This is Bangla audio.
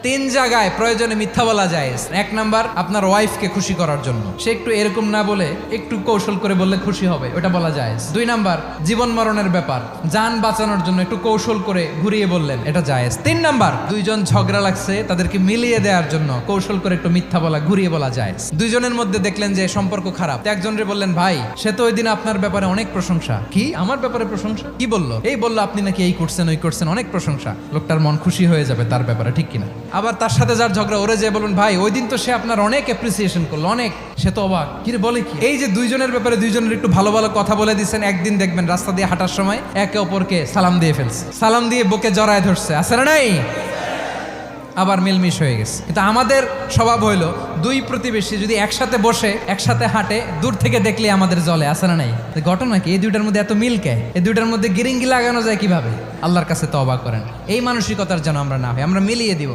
তিন জায়গায় প্রয়োজনে মিথ্যা বলা যায়। এক নাম্বার, আপনার ওয়াইফকে খুশি করার জন্য, সে একটু এরকম না বলে একটু কৌশল করে বললে খুশি হবে, ওটা বলা যায়। দুই নাম্বার, জীবন মরণের ব্যাপার, জান বাঁচানোর জন্য একটু কৌশল করে ঘুরিয়ে বললেন, এটা জায়েজ। তিন নাম্বার, দুইজন ঝগড়া লাগছে তাদেরকে মিলিয়ে দেওয়ার জন্য কৌশল করে একটু মিথ্যা বলা, ঘুরিয়ে বলা যায়। দুইজনের মধ্যে দেখলেন যে সম্পর্ক খারাপ, একজনরে বললেন, ভাই সে তো ওই দিন আপনার ব্যাপারে অনেক প্রশংসা। কি আমার ব্যাপারে প্রশংসা? কি বললো? এই বললো আপনি নাকি এই করছেন ওই করছেন, অনেক প্রশংসা। লোকটার মন খুশি হয়ে যাবে তার ব্যাপারে, ঠিক কিনা? আবার তার সাথে যার ঝগড়া, ওরে যে বলুন, ভাই ওই দিন তো সে আপনার অনেক অ্যাপ্রিসিয়েশন করলো, অনেক, সে তো অবাক, কি রে বলে কি? এই যে দুইজনের ব্যাপারে দুইজনের একটু ভালো ভালো কথা বলে দিচ্ছেন, একদিন দেখবেন রাস্তা দিয়ে হাঁটার সময় একে অপরকে সালাম দিয়ে ফেলছে, সালাম দিয়ে বুকে জড়ায় ধরছে, আছে না নাই? আবার মিলমিশ হয়ে গেছে। কিন্তু আমাদের স্বভাব হইলো, দুই প্রতিবেশী যদি একসাথে বসে একসাথে হাঁটে, দূর থেকে দেখলে আমাদের জলে, আছে না নাই? ঘটনা কি? এই দুইটার মধ্যে এত মিল কে? এই দুইটার মধ্যে গিরিঙ্গি লাগানো যায় কিভাবে? আল্লাহর কাছে তওবা করেন, এই মানসিকতার যেন আমরা না হয়, আমরা মিলিয়ে দিব।